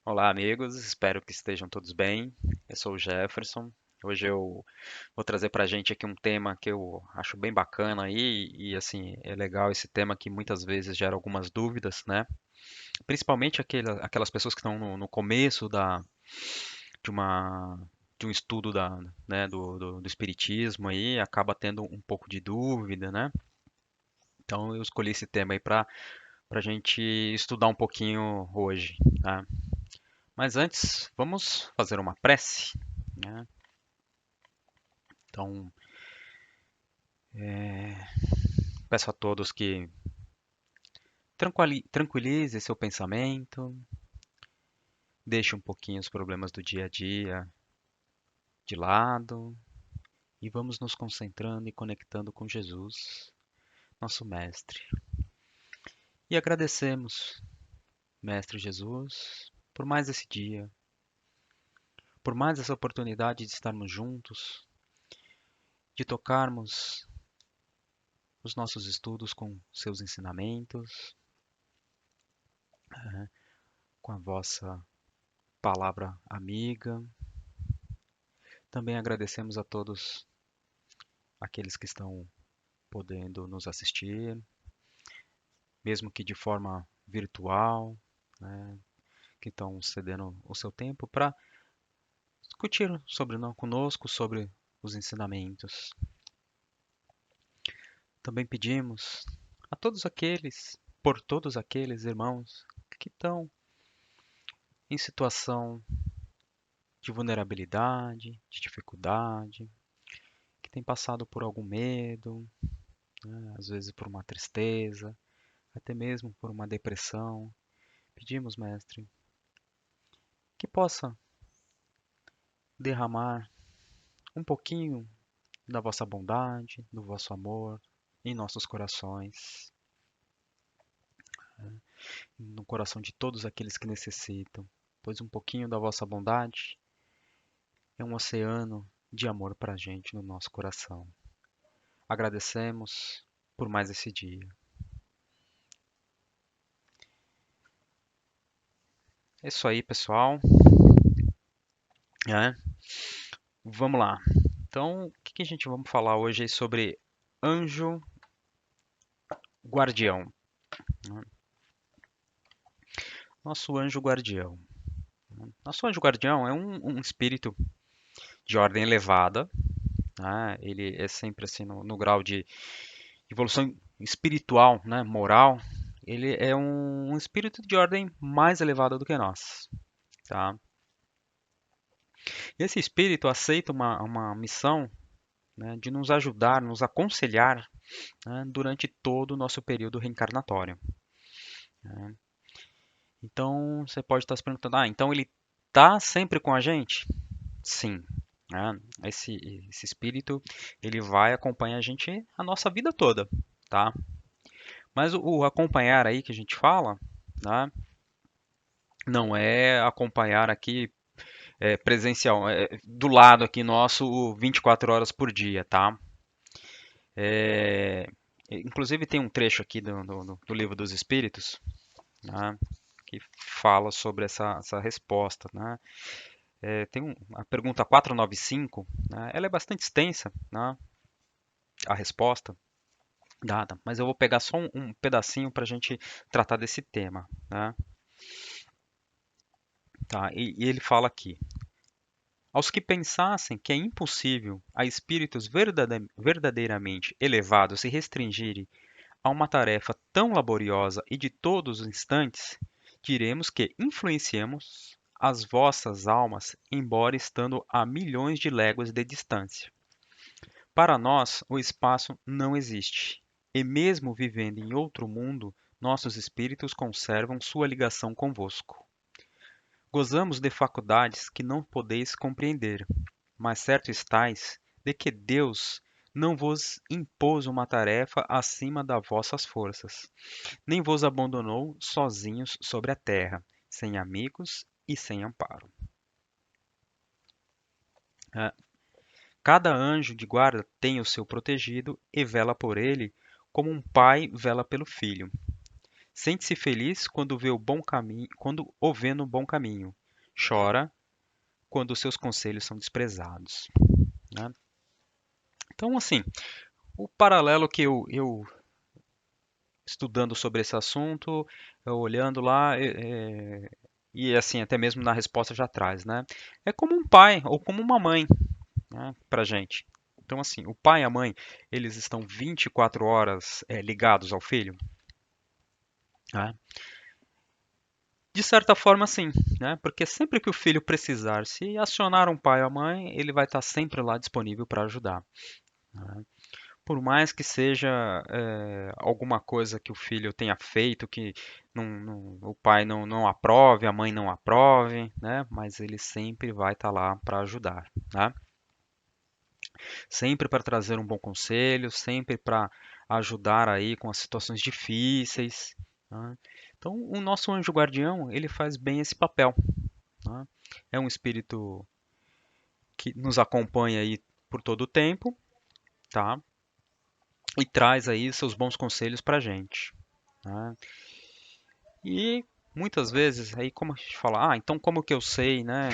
Olá, amigos. Espero que estejam todos bem. Eu sou o Jefferson. Hoje eu vou trazer para a gente aqui um tema que eu acho bem bacana aí e assim é legal esse tema que muitas vezes gera algumas dúvidas, né? Principalmente aquelas pessoas que estão no começo de uma de um estudo do espiritismo aí acaba tendo um pouco de dúvida, né? Então eu escolhi esse tema aí para a gente estudar um pouquinho hoje, tá? Mas antes, vamos fazer uma prece, né? Então, peço a todos que tranquilize seu pensamento, deixe um pouquinho os problemas do dia a dia de lado e vamos nos concentrando e conectando com Jesus, nosso Mestre. E agradecemos, Mestre Jesus, por mais esse dia, por mais essa oportunidade de estarmos juntos, de tocarmos os nossos estudos com seus ensinamentos, com a vossa palavra amiga. Também agradecemos a todos aqueles que estão podendo nos assistir, mesmo que de forma virtual, né, que estão cedendo o seu tempo para discutir sobre nós conosco, sobre os ensinamentos. Também pedimos a todos aqueles, por todos aqueles irmãos que estão em situação de vulnerabilidade, de dificuldade, que têm passado por algum medo, né, às vezes por uma tristeza, até mesmo por uma depressão. Pedimos, Mestre, que possa derramar um pouquinho da vossa bondade, do vosso amor em nossos corações, no coração de todos aqueles que necessitam, pois um pouquinho da vossa bondade é um oceano de amor para a gente no nosso coração. Agradecemos por mais esse dia. É isso aí, pessoal. É, vamos lá. Então, o que a gente vamos falar hoje é sobre anjo guardião, né? Nosso anjo guardião. Nosso anjo guardião é um espírito de ordem elevada, né? Ele é sempre assim no grau de evolução espiritual, né? Moral. Ele é um espírito de ordem mais elevada do que nós, tá? Esse espírito aceita uma missão, né, de nos ajudar, nos aconselhar, né, durante todo o nosso período reencarnatório, né? Então você pode estar se perguntando, então ele está sempre com a gente? Sim, né? Esse espírito ele vai acompanhar a gente a nossa vida toda, tá? Mas o acompanhar aí que a gente fala, né, não é acompanhar aqui presencial, do lado aqui nosso 24 horas por dia, tá? É, inclusive tem um trecho aqui do Livro dos Espíritos, né, que fala sobre essa resposta, né? Tem a pergunta 495, né, ela é bastante extensa, né, a resposta dada, mas eu vou pegar só um pedacinho para a gente tratar desse tema, né? Tá, e ele fala aqui: aos que pensassem que é impossível a espíritos verdadeiramente elevados se restringirem a uma tarefa tão laboriosa e de todos os instantes, diremos que influenciamos as vossas almas, embora estando a milhões de léguas de distância. Para nós, o espaço não existe, e mesmo vivendo em outro mundo, nossos espíritos conservam sua ligação convosco. Gozamos de faculdades que não podeis compreender, mas certo estais de que Deus não vos impôs uma tarefa acima das vossas forças, nem vos abandonou sozinhos sobre a terra, sem amigos e sem amparo. Ah, cada anjo de guarda tem o seu protegido e vela por ele, como um pai vela pelo filho. Sente-se feliz quando vê o bom caminho, quando o vê no bom caminho. Chora quando os seus conselhos são desprezados, né? Então, assim, o paralelo que eu estudando sobre esse assunto, eu olhando lá, e assim, até mesmo na resposta já traz, né? É como um pai ou como uma mãe, né, pra gente. Então, assim, o pai e a mãe, eles estão 24 horas ligados ao filho, né? De certa forma, sim, né? Porque sempre que o filho precisar, se acionar um pai ou a mãe, ele vai estar sempre lá disponível para ajudar, né? Por mais que seja alguma coisa que o filho tenha feito que o pai não aprove, a mãe não aprove, né? Mas ele sempre vai estar lá para ajudar, né? Sempre para trazer um bom conselho, sempre para ajudar aí com as situações difíceis, né? Então, o nosso anjo guardião, ele faz bem esse papel, né? É um espírito que nos acompanha aí por todo o tempo, tá? E traz aí seus bons conselhos para a gente, né? E muitas vezes, aí como a gente fala, então como que eu sei, né,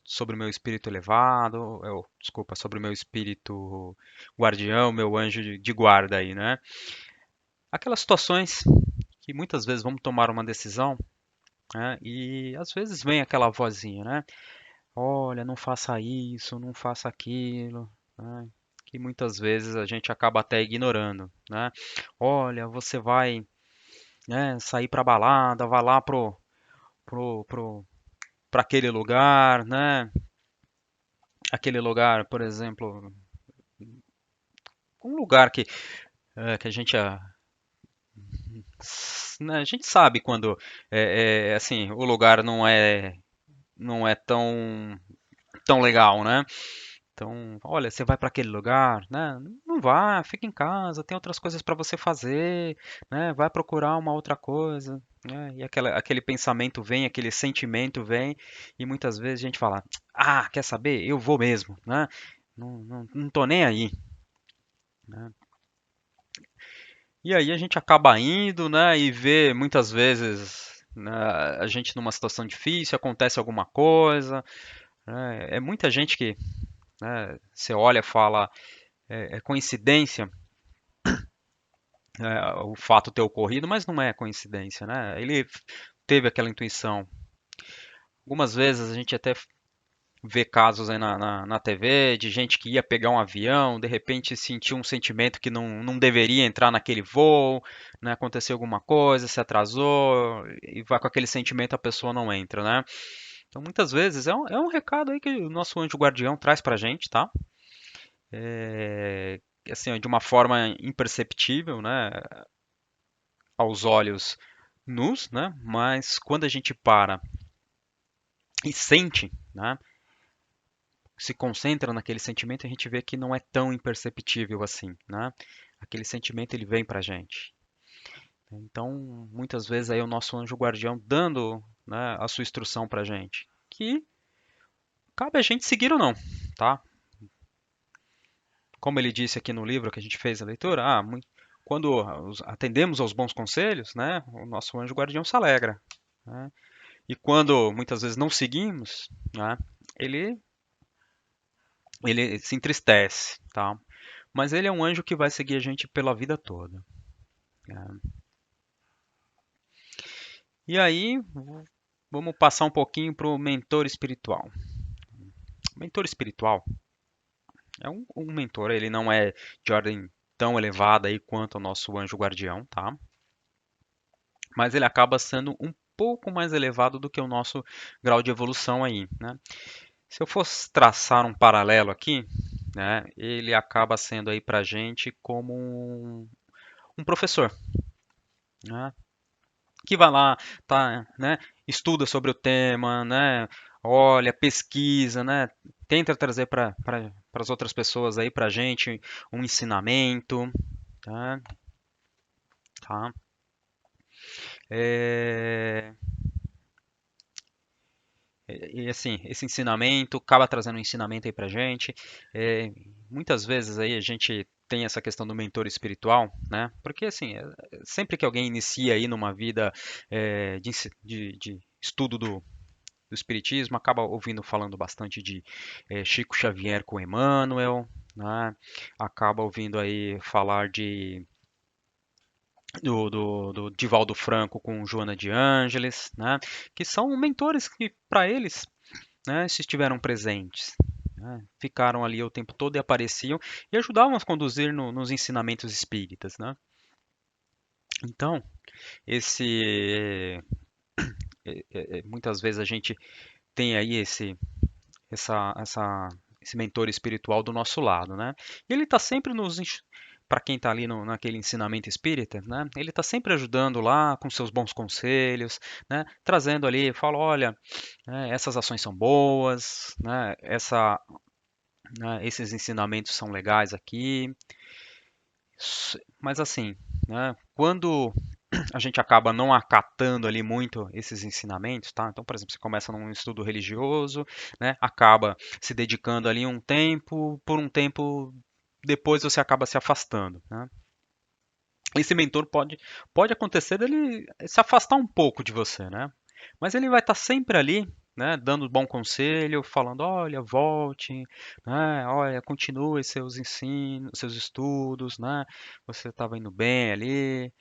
sobre o meu espírito elevado, desculpa, sobre o meu espírito guardião, meu anjo de guarda aí, né? Aquelas situações que muitas vezes vamos tomar uma decisão, né, e às vezes vem aquela vozinha, né? Olha, não faça isso, não faça aquilo, né? Que muitas vezes a gente acaba até ignorando, né? Olha, você vai, né, sair para balada, vai lá para aquele lugar, né? Aquele lugar, por exemplo, um lugar que a gente, né, a gente sabe quando assim, o lugar não é tão legal, né? Então, olha, você vai para aquele lugar, né? Não vá, fica em casa, tem outras coisas para você fazer, né? Vai procurar uma outra coisa, né? E aquele pensamento vem, aquele sentimento vem, e muitas vezes a gente fala, quer saber? Eu vou mesmo, né? Não tô nem aí, né? E aí a gente acaba indo, né? E vê muitas vezes, né, a gente numa situação difícil, acontece alguma coisa, né? É muita gente que, né, você olha e fala, é coincidência o fato ter ocorrido, mas não é coincidência, né? Ele teve aquela intuição. Algumas vezes a gente até vê casos aí na TV de gente que ia pegar um avião, de repente sentiu um sentimento que não deveria entrar naquele voo, né? Aconteceu alguma coisa, se atrasou, e vai com aquele sentimento a pessoa não entra, né? Então muitas vezes é um recado aí que o nosso anjo guardião traz pra gente, tá? Assim, de uma forma imperceptível, né? Aos olhos nus, né? Mas quando a gente para e sente, né? Se concentra naquele sentimento, a gente vê que não é tão imperceptível assim, né? Aquele sentimento ele vem pra gente. Então, muitas vezes aí o nosso anjo guardião dando, né, a sua instrução pra gente, que cabe a gente seguir ou não, tá? Como ele disse aqui no livro que a gente fez a leitura, quando atendemos aos bons conselhos, né, o nosso anjo guardião se alegra, né? E quando muitas vezes não seguimos, né, ele, ele se entristece, tá? Mas ele é um anjo que vai seguir a gente pela vida toda, né? E aí, vamos passar um pouquinho para o mentor espiritual. O mentor espiritual é um mentor, ele não é de ordem tão elevada aí quanto o nosso anjo guardião, tá? Mas ele acaba sendo um pouco mais elevado do que o nosso grau de evolução aí, né? Se eu fosse traçar um paralelo aqui, né, ele acaba sendo aí para a gente como um professor, né, que vai lá, tá, né, estuda sobre o tema, né, olha, pesquisa, né, tenta trazer para as outras pessoas aí para a gente um ensinamento, tá, tá. É, e assim, esse ensinamento acaba trazendo um ensinamento aí pra gente. É, muitas vezes aí a gente tem essa questão do mentor espiritual, né? Porque assim, sempre que alguém inicia aí numa vida de estudo do espiritismo, acaba ouvindo falando bastante de Chico Xavier com Emmanuel, né? Acaba ouvindo aí falar do Divaldo Franco com Joana de Ângeles, né? Que são mentores que, para eles, né, se estiveram presentes. Né, ficaram ali o tempo todo e apareciam e ajudavam a conduzir nos ensinamentos espíritas. Né? Então, esse muitas vezes a gente tem aí esse mentor espiritual do nosso lado, né? E ele está sempre para quem está ali naquele ensinamento espírita, né? Ele está sempre ajudando lá com seus bons conselhos, né? Trazendo ali, fala, olha, né, essas ações são boas, né? Esses ensinamentos são legais aqui, mas assim, né? Quando a gente acaba não acatando ali muito esses ensinamentos, tá? Então, por exemplo, você começa num estudo religioso, né? Acaba se dedicando ali um tempo, por um tempo depois você acaba se afastando, né? Esse mentor pode acontecer dele se afastar um pouco de você, né? Mas ele vai estar sempre ali, né, dando bom conselho, falando, olha, volte, né, olha, continue seus ensinos, seus estudos, né? Você estava indo bem ali.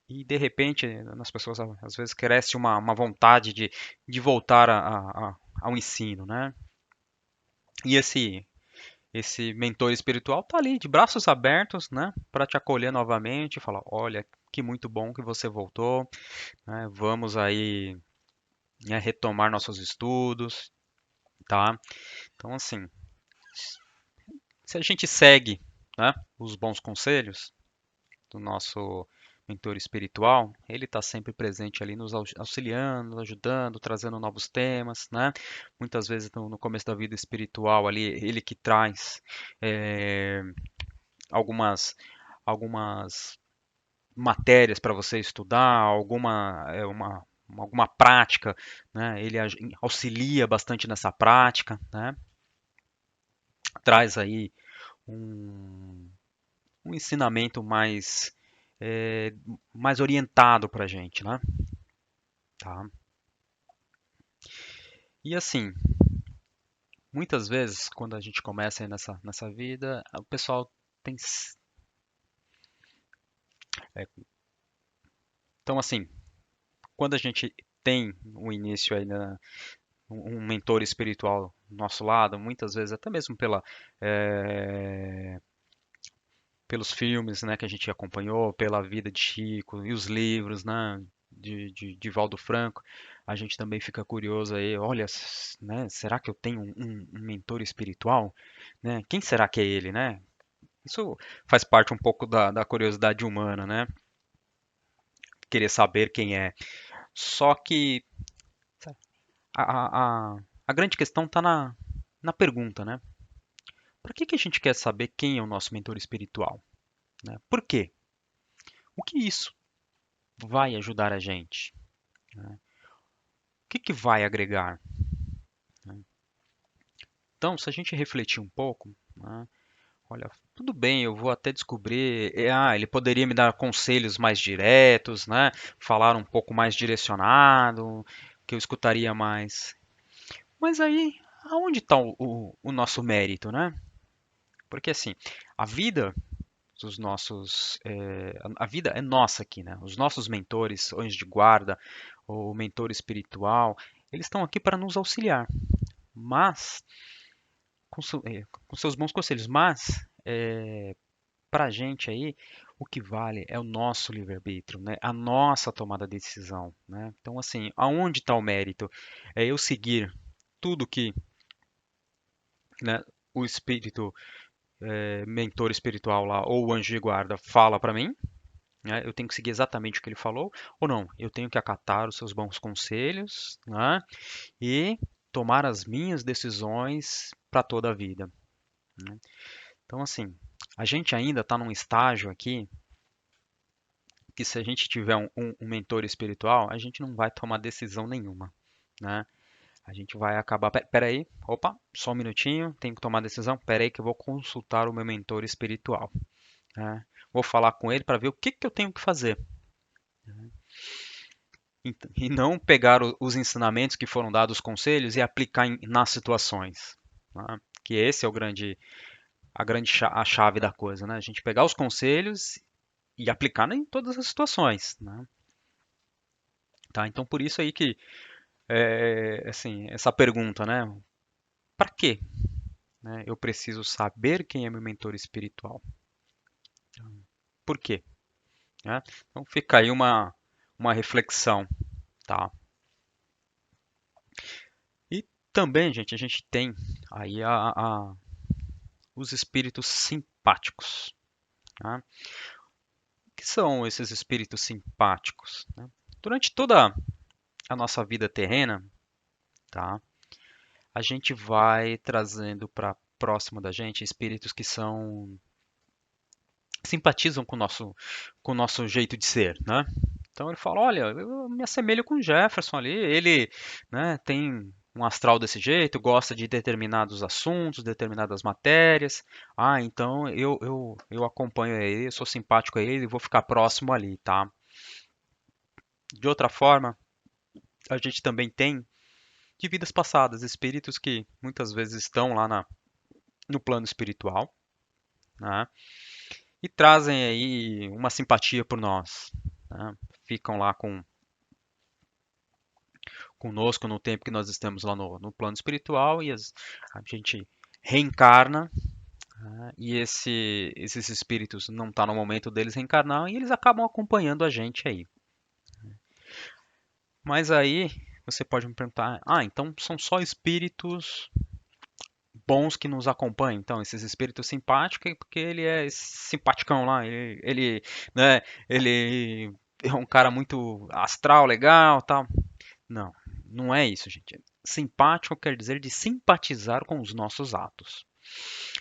De repente, nas pessoas às vezes cresce uma vontade de voltar ao ensino, né? E esse mentor espiritual tá ali de braços abertos, né, para te acolher novamente e falar, olha, que muito bom que você voltou, né, vamos aí, né, retomar nossos estudos, tá? Então, assim, se a gente segue, né, os bons conselhos do nosso mentor espiritual, ele está sempre presente ali nos auxiliando, ajudando, trazendo novos temas, né? Muitas vezes no começo da vida espiritual ali, ele que traz é, algumas matérias para você estudar, alguma prática, né? Ele auxilia bastante nessa prática, né? Traz aí um, um ensinamento é, mais orientado para a gente, né? Tá? E assim, muitas vezes quando a gente começa aí nessa vida, o pessoal tem. É, então assim, quando a gente tem um início aí um mentor espiritual do nosso lado, muitas vezes até mesmo é, pelos filmes, né, que a gente acompanhou, pela vida de Chico e os livros, né, de Valdo Franco, a gente também fica curioso aí, olha, né, será que eu tenho um mentor espiritual? Né? Quem será que é ele, né? Isso faz parte um pouco da curiosidade humana, né? Querer saber quem é. Só que a grande questão está na pergunta, né? Para que a gente quer saber quem é o nosso mentor espiritual? Né? Por quê? O que isso vai ajudar a gente? Né? O que vai agregar? Né? Então, se a gente refletir um pouco, né? Olha, tudo bem, eu vou até descobrir. Ele poderia me dar conselhos mais diretos, né? Falar um pouco mais direcionado, que eu escutaria mais. Mas aí, aonde está o nosso mérito, né? Porque assim, a vida dos nossos, a vida é nossa aqui, né? Os nossos mentores, anjos de guarda, o mentor espiritual, eles estão aqui para nos auxiliar, mas com seus bons conselhos. Mas para a gente aí, o que vale é o nosso livre-arbítrio, né? A nossa tomada de decisão, né? Então, assim, aonde está o mérito? É eu seguir tudo que, né, o espírito, mentor espiritual lá, ou o anjo de guarda fala para mim, né? Eu tenho que seguir exatamente o que ele falou, ou não? Eu tenho que acatar os seus bons conselhos, né? E tomar as minhas decisões para toda a vida, né? Então, assim, a gente ainda está num estágio aqui que se a gente tiver um mentor espiritual, a gente não vai tomar decisão nenhuma, né? A gente vai acabar. Pera aí, opa, só um minutinho, tenho que tomar decisão. Pera aí que eu vou consultar o meu mentor espiritual. né? Vou falar com ele para ver o que que eu tenho que fazer. E não pegar os ensinamentos que foram dados, os conselhos, e aplicar nas situações. Né? Que esse é a chave da coisa, né? A gente pegar os conselhos e aplicar em todas as situações, né? Tá? Então por isso aí que assim, essa pergunta, né? Para quê? Né? Eu preciso saber quem é meu mentor espiritual. Por quê? Né? Então fica aí uma reflexão, tá? E também, gente, a gente tem aí os espíritos simpáticos. Tá? O que são esses espíritos simpáticos? Né? Durante toda a nossa vida terrena, tá? A gente vai trazendo para próximo da gente espíritos que são simpatizam com o nosso jeito de ser, né? Então ele fala, olha, eu me assemelho com o Jefferson ali, ele, né, tem um astral desse jeito, gosta de determinados assuntos, determinadas matérias. Ah, então eu acompanho ele, eu sou simpático a ele, vou ficar próximo ali, tá? De outra forma, a gente também tem de vidas passadas, espíritos que muitas vezes estão lá no plano espiritual, né? E trazem aí uma simpatia por nós, né? Ficam lá conosco no tempo que nós estamos lá no plano espiritual e a gente reencarna, né? E esses espíritos não estão no momento deles reencarnar e eles acabam acompanhando a gente aí. Mas aí você pode me perguntar, então são só espíritos bons que nos acompanham. Então, esses espíritos simpáticos, porque ele é simpaticão lá, né, ele é um cara muito astral, legal, tal. Não, não é isso, gente. Simpático quer dizer de simpatizar com os nossos atos.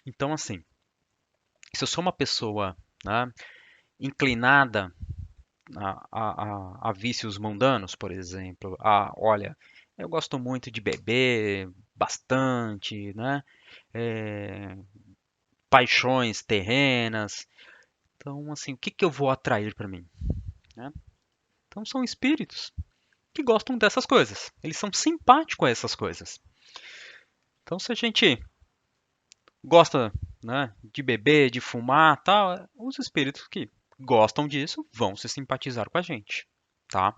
Então, assim, se eu sou uma pessoa, né, inclinada a vícios mundanos, por exemplo, olha, eu gosto muito de beber bastante, né? É, paixões terrenas. Então, assim, o que que eu vou atrair para mim? Né? Então, são espíritos que gostam dessas coisas. Eles são simpáticos a essas coisas. Então, se a gente gosta, né, de beber, de fumar, tal, os espíritos que gostam disso vão se simpatizar com a gente, tá?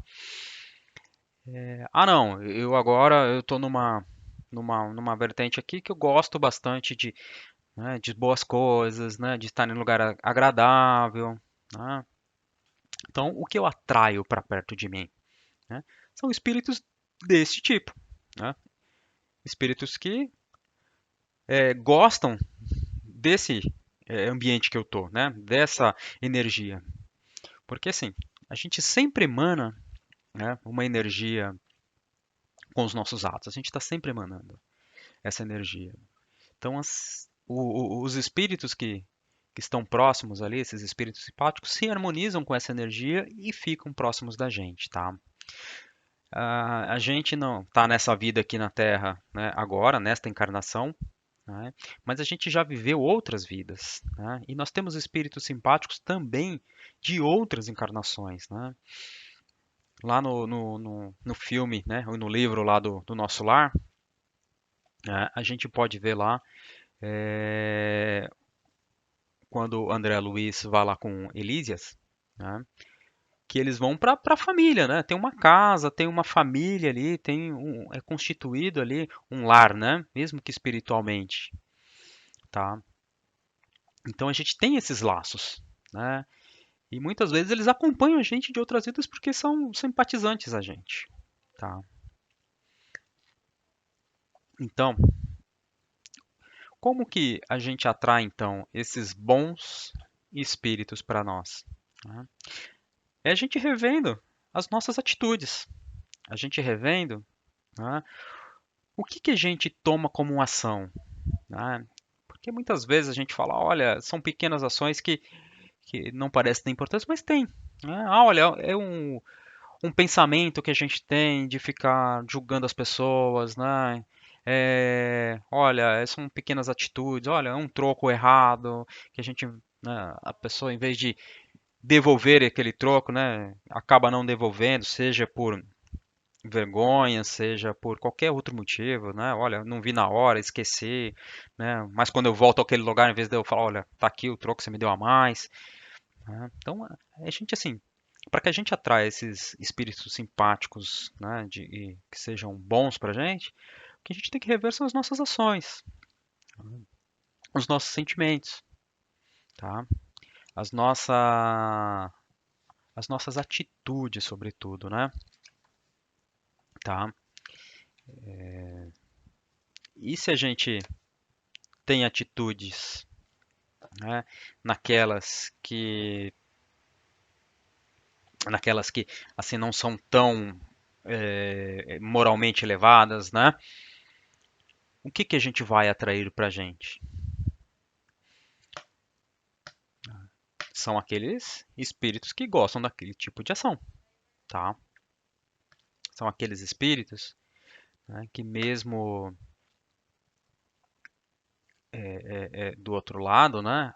Não, eu agora eu tô numa vertente aqui que eu gosto bastante né, de boas coisas, né, de estar em um lugar agradável, né? Então, o que eu atraio para perto de mim, né? São espíritos desse tipo, né? Espíritos que gostam desse ambiente que eu tô, né? Dessa energia. Porque assim, a gente sempre emana, né, uma energia com os nossos atos. A gente está sempre emanando essa energia. Então, os espíritos que estão próximos ali, esses espíritos simpáticos, se harmonizam com essa energia e ficam próximos da gente, tá? A gente não está nessa vida aqui na Terra, né, agora, nesta encarnação, né, mas a gente já viveu outras vidas, né, e nós temos espíritos simpáticos também de outras encarnações, né. Lá no filme, né, ou no livro lá do Nosso Lar, né, a gente pode ver lá quando o André Luiz vai lá com Elísias, né, que eles vão para a família, né? Tem uma casa, tem uma família ali, é constituído ali um lar, né? Mesmo que espiritualmente, tá? Então a gente tem esses laços, né? E muitas vezes eles acompanham a gente de outras vidas porque são simpatizantes a gente, tá? Então, como que a gente atrai então esses bons espíritos para nós, né? É a gente revendo as nossas atitudes, a gente revendo, né, o que que a gente toma como uma ação, né? Porque muitas vezes a gente fala, olha, são pequenas ações que não parecem ter importância, mas tem, né? Olha, é um pensamento que a gente tem de ficar julgando as pessoas, né? Olha, são pequenas atitudes, olha, é um troco errado que a gente né? A pessoa, em vez de devolver aquele troco, né, acaba não devolvendo, seja por vergonha, seja por qualquer outro motivo, né? Olha, não vi na hora, esqueci, né? Mas quando eu volto àquele lugar, em vez de eu falar, olha, tá aqui o troco, você me deu a mais, né? Então, a gente assim, para que a gente atraia esses espíritos simpáticos, né, e que sejam bons para a gente, o que a gente tem que rever são as nossas ações, os nossos sentimentos, tá? As as nossas atitudes, sobretudo, né? Tá? E se a gente tem atitudes, né, naquelas que, naquelas que assim não são tão moralmente elevadas, né? O que que a gente vai atrair para a gente? São aqueles espíritos que gostam daquele tipo de ação, tá? São aqueles espíritos, né, que mesmo do outro lado, né,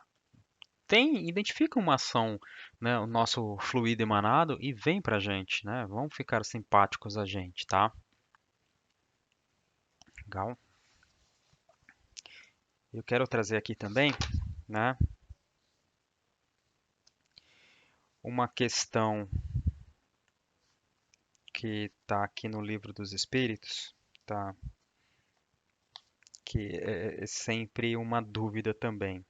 identificam uma ação, né, o nosso fluido emanado e vem pra gente, né? Vão ficar simpáticos a gente, tá? Legal. Eu quero trazer aqui também, né, uma questão que está aqui no Livro dos Espíritos, tá? Que é sempre uma dúvida também.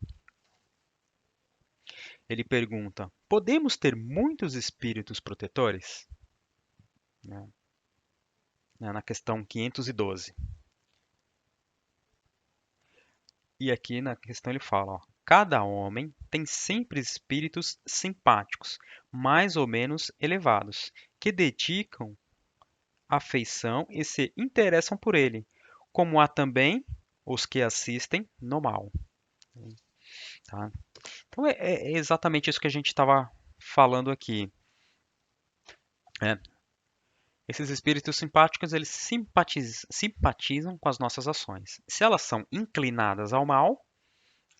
Ele pergunta: podemos ter muitos espíritos protetores? Né, na questão 512. E aqui na questão ele fala, ó, cada homem tem sempre espíritos simpáticos, mais ou menos elevados, que dedicam afeição e se interessam por ele, como há também os que assistem no mal. Tá? Então é exatamente isso que a gente estava falando aqui. Né? Esses espíritos simpáticos, eles simpatizam com as nossas ações. Se elas são inclinadas ao mal,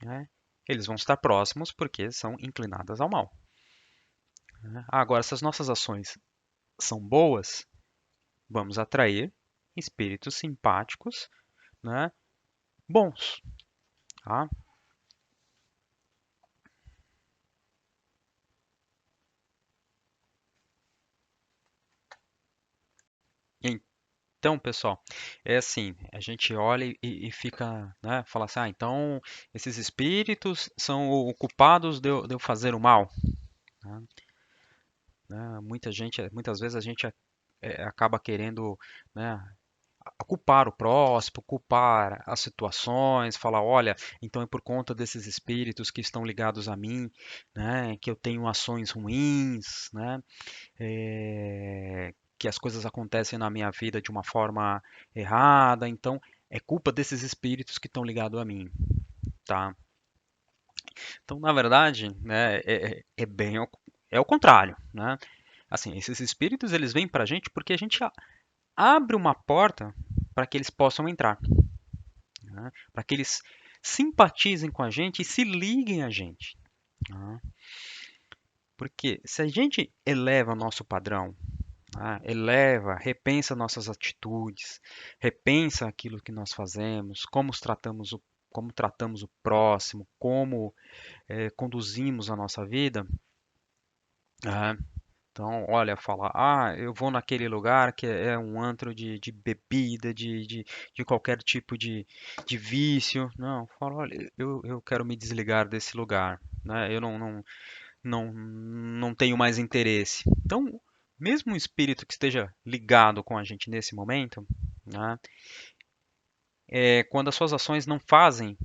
né, eles vão estar próximos porque são inclinadas ao mal. Né? Agora, se as nossas ações são boas, vamos atrair espíritos simpáticos, né, bons. Tá? Então, pessoal, é assim, a gente olha e fica, né, fala assim, ah, então esses espíritos são culpados de eu fazer o mal. Né? Né? Muitas vezes a gente acaba querendo, né, culpar o próximo, culpar as situações, falar, olha, então é por conta desses espíritos que estão ligados a mim, né, que eu tenho ações ruins, né, que as coisas acontecem na minha vida de uma forma errada, então é culpa desses espíritos que estão ligados a mim, tá? Então, na verdade, né, é bem é o contrário, né? Assim, esses espíritos eles vêm para a gente porque a gente abre uma porta para que eles possam entrar, né? Para que eles simpatizem com a gente e se liguem a gente. Né? Porque se a gente eleva nosso padrão, né, eleva, repensa nossas atitudes, repensa aquilo que nós fazemos, como tratamos o próximo, como conduzimos a nossa vida, né? Então, olha, fala, ah, eu vou naquele lugar que é um antro de bebida, de qualquer tipo de vício. Não, fala, olha, eu quero me desligar desse lugar, né? Eu não tenho mais interesse. Então, mesmo um espírito que esteja ligado com a gente nesse momento, né, quando as suas ações não fazem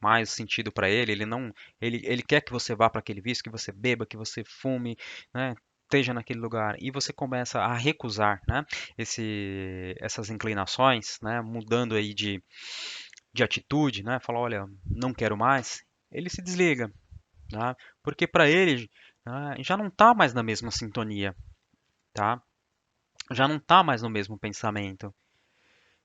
mais sentido para ele, ele quer que você vá para aquele vício, que você beba, que você fume, né, esteja naquele lugar e você começa a recusar, né, essas inclinações, né, mudando aí de atitude, né, fala, olha, não quero mais, ele se desliga, tá? Porque para ele já não está mais na mesma sintonia, tá? Já não está mais no mesmo pensamento.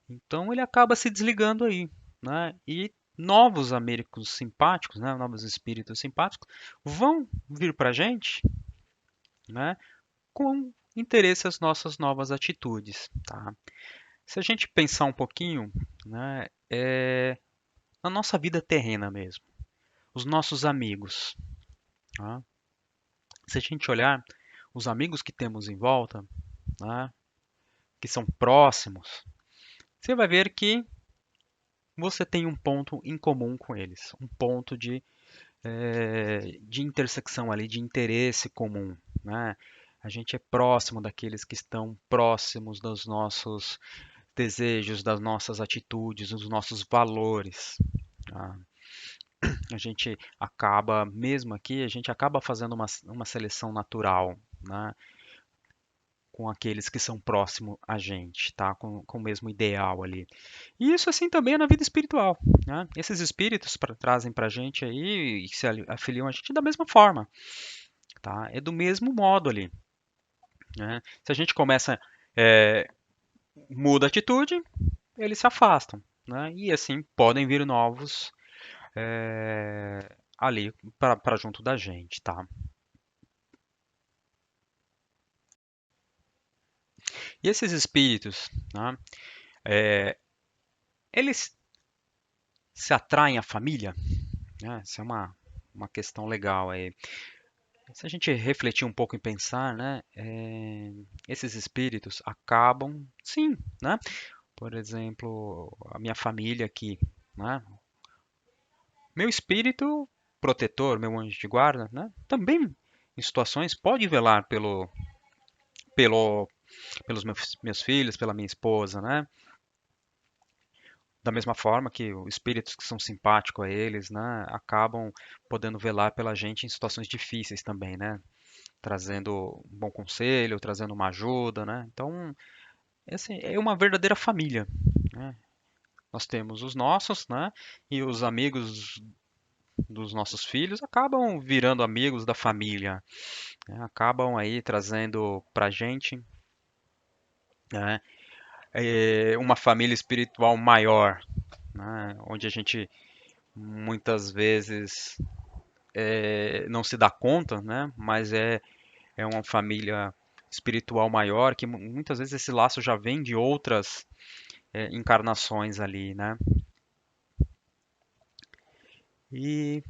Então ele acaba se desligando aí, né? E novos amigos simpáticos, né, novos espíritos simpáticos, vão vir para a gente, né, com interesse às nossas novas atitudes, tá? Se a gente pensar um pouquinho, né, na nossa vida terrena mesmo, os nossos amigos, tá? Se a gente olhar os amigos que temos em volta, né, que são próximos, você vai ver que você tem um ponto em comum com eles, um ponto de intersecção ali, de interesse comum, né? A gente é próximo daqueles que estão próximos dos nossos desejos, das nossas atitudes, dos nossos valores. Tá? A gente acaba, mesmo aqui, a gente acaba fazendo uma seleção natural, né? Com aqueles que são próximos a gente, tá? Com o mesmo ideal ali. E isso assim também é na vida espiritual, né? Esses espíritos trazem para a gente aí e se afiliam a gente da mesma forma, tá? É do mesmo modo ali, né? Se a gente começa, é, muda a atitude, eles se afastam, né? E assim podem vir novos ali para junto da gente, tá? E esses espíritos, né? Eles se atraem à família, né? Essa é uma questão legal aí. Se a gente refletir um pouco e pensar, né, esses espíritos acabam, sim, né? Por exemplo, a minha família aqui, né? Meu espírito protetor, meu anjo de guarda, né? Também em situações pode velar pelo, pelos meus filhos, pela minha esposa, né? Da mesma forma que os espíritos que são simpáticos a eles, né, acabam podendo velar pela gente em situações difíceis também, né? Trazendo um bom conselho, trazendo uma ajuda, né? Então, esse é uma verdadeira família, né? Nós temos os nossos, né? E os amigos dos nossos filhos acabam virando amigos da família, né? Acabam aí trazendo pra gente, né? Uma família espiritual maior, né? Onde a gente muitas vezes não se dá conta, né? Mas é uma família espiritual maior que muitas vezes esse laço já vem de outras encarnações ali, né? E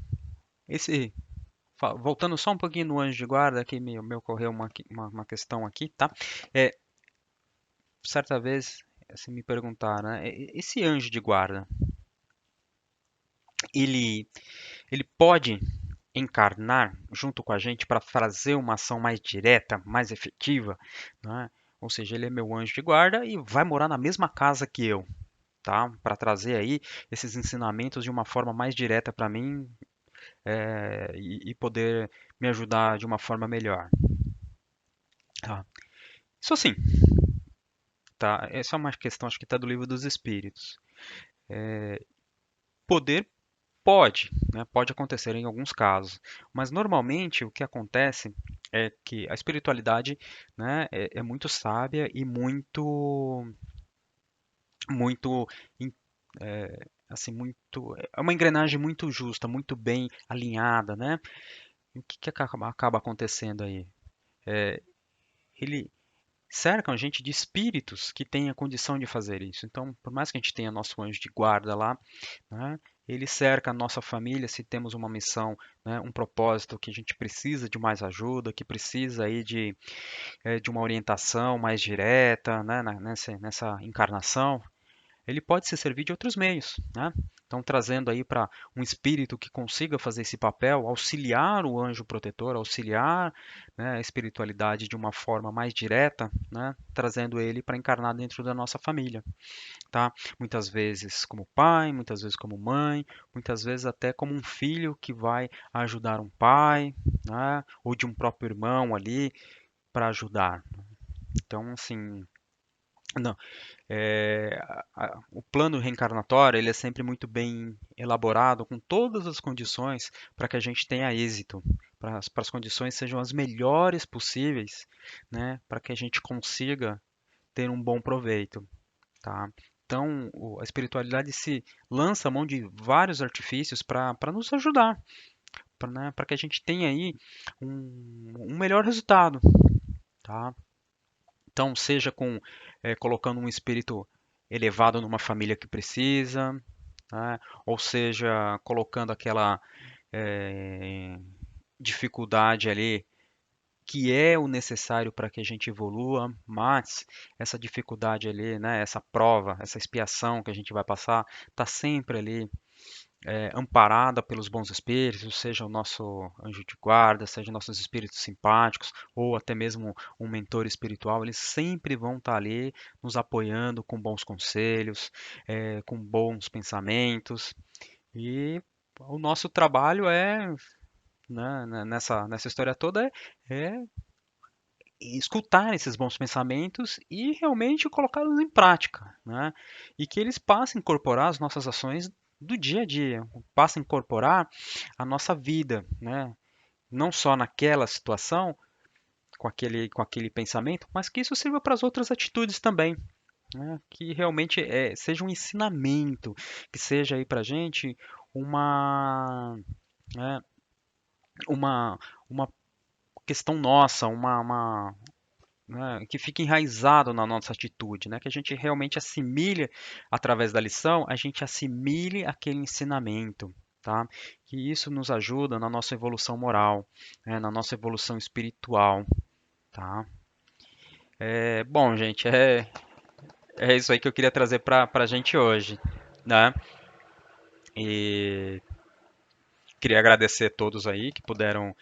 esse voltando só um pouquinho no anjo de guarda, que me ocorreu uma questão aqui, tá? É, certa vez, se me perguntaram, né, esse anjo de guarda, ele, ele pode encarnar junto com a gente para fazer uma ação mais direta, mais efetiva, né? Ou seja, ele é meu anjo de guarda e vai morar na mesma casa que eu, tá? Para trazer aí esses ensinamentos de uma forma mais direta para mim e poder me ajudar de uma forma melhor. Tá? Isso assim, tá? Essa é uma questão, acho que está do livro dos Espíritos. Poder pode, né? Pode acontecer em alguns casos, mas normalmente o que acontece é que a espiritualidade, né, é muito sábia e muito, assim, muito, é uma engrenagem muito justa, muito bem alinhada, né? E o que, que acaba acontecendo aí? Ele cercam a gente de espíritos que têm a condição de fazer isso. Então, por mais que a gente tenha nosso anjo de guarda lá, né, ele cerca a nossa família se temos uma missão, né, um propósito que a gente precisa de mais ajuda, que precisa aí de uma orientação mais direta, né, nessa encarnação. Ele pode se servir de outros meios, né? Então, trazendo aí para um espírito que consiga fazer esse papel, auxiliar o anjo protetor, auxiliar, né, a espiritualidade de uma forma mais direta, né, trazendo ele para encarnar dentro da nossa família, tá? Muitas vezes como pai, muitas vezes como mãe, muitas vezes até como um filho que vai ajudar um pai, né, ou de um próprio irmão ali para ajudar. Então, assim, não, o plano reencarnatório ele é sempre muito bem elaborado, com todas as condições para que a gente tenha êxito, para as condições sejam as melhores possíveis, né, para que a gente consiga ter um bom proveito, tá? Então, a espiritualidade se lança a mão de vários artifícios para nos ajudar, para, né, para que a gente tenha aí um melhor resultado, tá? Então, seja colocando um espírito elevado numa família que precisa, né? Ou seja, colocando aquela eh, dificuldade ali que é o necessário para que a gente evolua, mas essa dificuldade ali, né, essa prova, essa expiação que a gente vai passar, está sempre ali amparada pelos bons espíritos, seja o nosso anjo de guarda, seja nossos espíritos simpáticos, ou até mesmo um mentor espiritual, eles sempre vão estar ali nos apoiando com bons conselhos, com bons pensamentos. E o nosso trabalho nessa história toda, é escutar esses bons pensamentos e realmente colocá-los em prática, né? E que eles passem a incorporar as nossas ações do dia a dia, passem a incorporar a nossa vida, né? Não só naquela situação, com aquele pensamento, mas que isso sirva para as outras atitudes também, né? Que realmente seja um ensinamento, que seja aí para a gente uma, né, uma questão nossa, né, que fique enraizado na nossa atitude, né? Que a gente realmente assimile através da lição, a gente assimile aquele ensinamento, tá? Que isso nos ajuda na nossa evolução moral, né, na nossa evolução espiritual, tá? Bom, gente, é isso aí que eu queria trazer para a gente hoje, né? E queria agradecer a todos aí que puderam,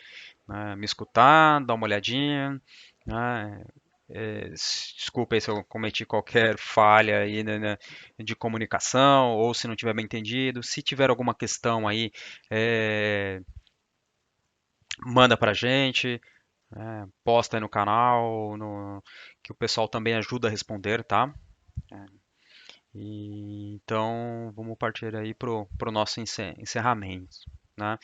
né, me escutar, dar uma olhadinha, né? Desculpa aí se eu cometi qualquer falha aí, né, de comunicação ou se não tiver bem entendido. Se tiver alguma questão aí, é, manda pra gente, né, posta aí no canal, que o pessoal também ajuda a responder, tá? Então vamos partir aí pro nosso encerramento, né?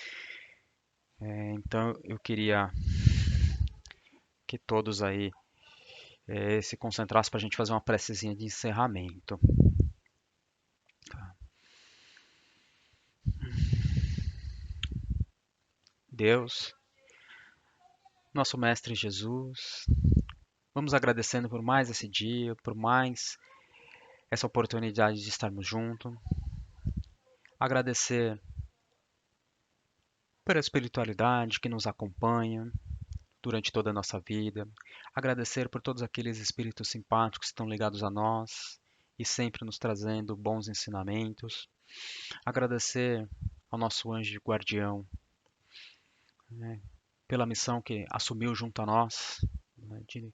Então eu queria que todos aí se concentrassem para a gente fazer uma precezinha de encerramento. Deus, nosso Mestre Jesus, vamos agradecendo por mais esse dia, por mais essa oportunidade de estarmos juntos. Agradecer pela espiritualidade que nos acompanha durante toda a nossa vida. Agradecer por todos aqueles espíritos simpáticos que estão ligados a nós e sempre nos trazendo bons ensinamentos. Agradecer ao nosso anjo guardião, né, pela missão que assumiu junto a nós, né, de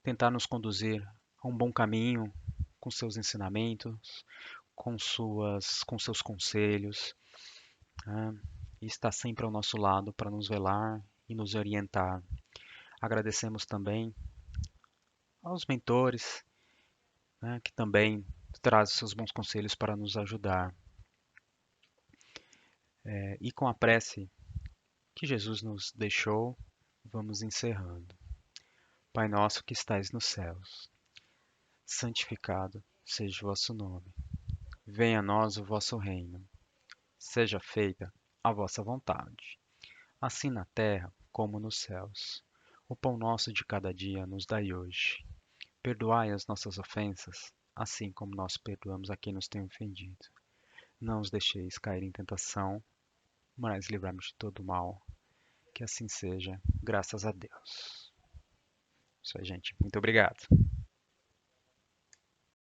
tentar nos conduzir a um bom caminho com seus ensinamentos, com seus conselhos, né, e está sempre ao nosso lado para nos velar e nos orientar. Agradecemos também aos mentores, né, que também trazem seus bons conselhos para nos ajudar. E com a prece que Jesus nos deixou, vamos encerrando. Pai nosso que estais nos céus, santificado seja o vosso nome. Venha a nós o vosso reino. Seja feita a vossa vontade, assim na terra como nos céus. O pão nosso de cada dia nos dai hoje. Perdoai as nossas ofensas, assim como nós perdoamos a quem nos tem ofendido. Não os deixeis cair em tentação, mas livrai-nos de todo mal. Que assim seja, graças a Deus. Isso aí, gente. Muito obrigado.